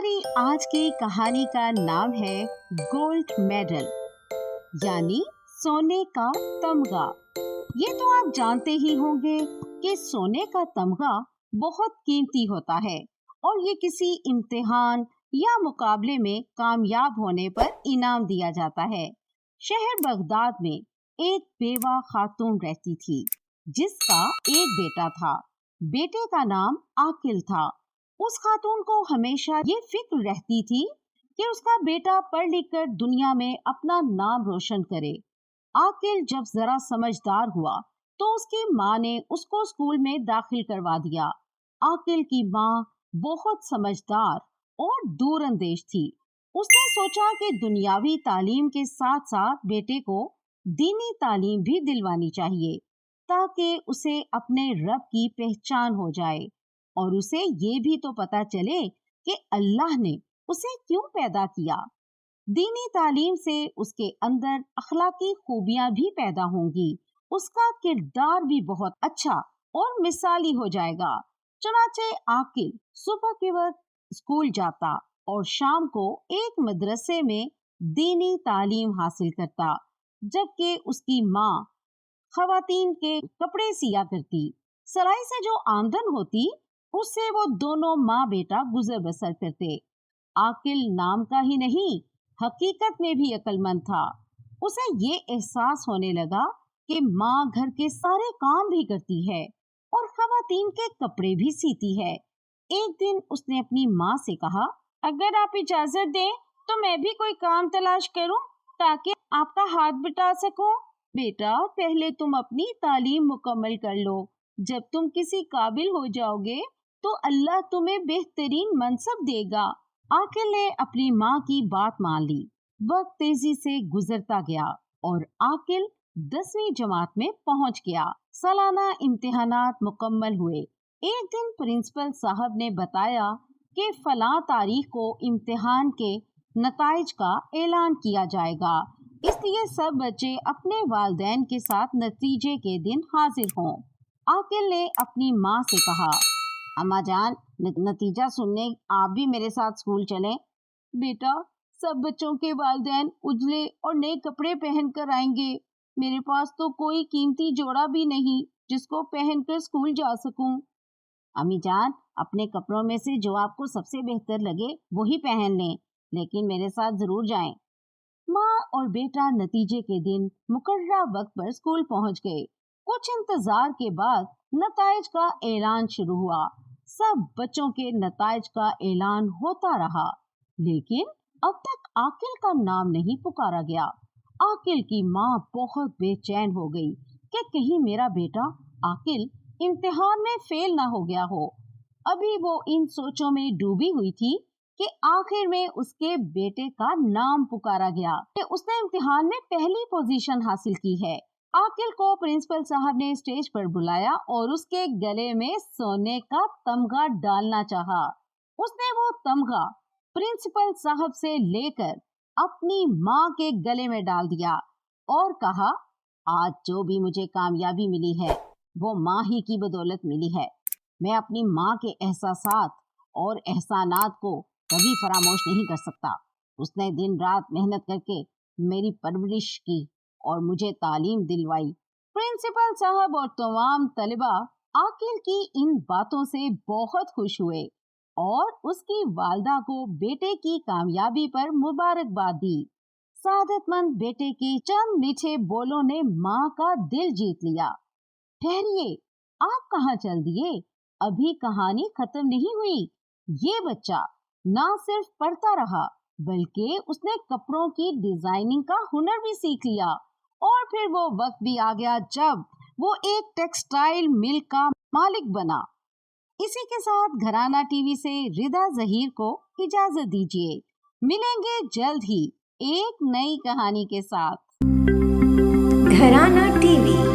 हमारी आज की कहानी का नाम है गोल्ड मेडल यानी सोने का तमगा। ये तो आप जानते ही होंगे कि सोने का तमगा बहुत कीमती होता है और ये किसी इम्तिहान या मुकाबले में कामयाब होने पर इनाम दिया जाता है। शहर बगदाद में एक बेवा खातून रहती थी जिसका एक बेटा था। बेटे का नाम आकिल था। उस खातून को हमेशा ये फिक्र रहती थी कि उसका बेटा पढ़ लिख कर दुनिया में अपना नाम रोशन करे। आकिल जब जरा समझदार हुआ तो उसकी माँ ने उसको स्कूल में दाखिल करवा दिया। आकिल की माँ बहुत समझदार और दूरअंदेश थी। उसने सोचा कि दुनियावी तालीम के साथ साथ बेटे को दीनी तालीम भी दिलवानी चाहिए ताकि उसे अपने रब की पहचान हो जाए और उसे ये भी तो पता चले कि अल्लाह ने उसे क्यों पैदा किया। दीनी तालीम से उसके अंदर अखलाकी खूबियां भी पैदा होंगी, उसका किरदार भी बहुत अच्छा और मिसाली हो जाएगा। चुनाचे आकिल सुबह के वक्त स्कूल जाता और शाम को एक मदरसे में दीनी तालीम हासिल करता, जबकि उसकी माँ खवातीन के कपड़े सिया करती। सिलाई से जो आमदन होती उससे वो दोनों माँ बेटा गुजर बसर करते। आकिल नाम का ही नहीं, हकीकत में भी अक्लमंद था। उसे ये एहसास होने लगा कि माँ घर के सारे काम भी करती है और खवातीन के कपड़े भी सीती है। एक दिन उसने अपनी माँ से कहा, अगर आप इजाजत दें तो मैं भी कोई काम तलाश करूं ताकि आपका हाथ बटा सकूं। बेटा, पहले तुम अपनी तालीम मुकम्मल कर लो। जब तुम किसी काबिल हो जाओगे तो अल्लाह तुम्हें बेहतरीन मनसब देगा। आकिल ने अपनी माँ की बात मान ली। वक्त तेजी से गुजरता गया और आकिल 10वीं जमात में पहुंच गया। सालाना इम्तिहानात मुकम्मल हुए। एक दिन प्रिंसिपल साहब ने बताया कि फलां तारीख को इम्तिहान के नताइज का ऐलान किया जाएगा, इसलिए सब बच्चे अपने वालिदैन के साथ नतीजे के दिन हाजिर हों। आकिल ने अपनी माँ से कहा, अम्मा जान, नतीजा सुनने आप भी मेरे साथ स्कूल चलें। बेटा, सब बच्चों के वालिदैन उजले और नए कपड़े पहन कर आएंगे। मेरे पास तो कोई कीमती जोड़ा भी नहीं जिसको पहनकर स्कूल जा सकूं। अम्मी जान, अपने कपड़ों में से जो आपको सबसे बेहतर लगे वही पहन लें, लेकिन मेरे साथ जरूर जाएं। माँ और बेटा नतीजे के दिन मुकर्ररा वक्त पर स्कूल पहुंच गए। कुछ इंतजार के बाद नताइज का ऐलान शुरू हुआ। सब बच्चों के नताइज का ऐलान होता रहा, लेकिन अब तक आकिल का नाम नहीं पुकारा गया। आकिल की माँ बहुत बेचैन हो गई कि कहीं मेरा बेटा आकिल इम्तिहान में फेल ना हो गया हो। अभी वो इन सोचों में डूबी हुई थी कि आखिर में उसके बेटे का नाम पुकारा गया कि उसने इम्तिहान में पहली पोजीशन हासिल की है। आकिल को प्रिंसिपल साहब ने स्टेज पर बुलाया और उसके गले में सोने का तमगा डालना चाहा। उसने वो तमगा प्रिंसिपल साहब से लेकर अपनी माँ के गले में डाल दिया और कहा, आज जो भी मुझे कामयाबी मिली है वो माँ ही की बदौलत मिली है। मैं अपनी माँ के एहसासात और एहसानात को कभी फरामोश नहीं कर सकता। उसने दिन रात मेहनत करके मेरी परवरिश की और मुझे तालीम दिलवाई। प्रिंसिपल साहब और तमाम तलिबा आकिल की इन बातों से बहुत खुश हुए और उसकी वालदा को बेटे की कामयाबी पर मुबारकबाद दी। सादतमंद बेटे के चंद मीठे बोलों ने माँ का दिल जीत लिया। ठहरिए, आप कहाँ चल दिए? अभी कहानी खत्म नहीं हुई। ये बच्चा ना सिर्फ पढ़ता रहा बल्कि उसने कपड़ों की डिजाइनिंग का हुनर भी सीख लिया और फिर वो वक्त भी आ गया जब वो एक टेक्सटाइल मिल का मालिक बना। इसी के साथ घराना टीवी से रिदा जहीर को इजाजत दीजिए। मिलेंगे जल्द ही एक नई कहानी के साथ। घराना टीवी।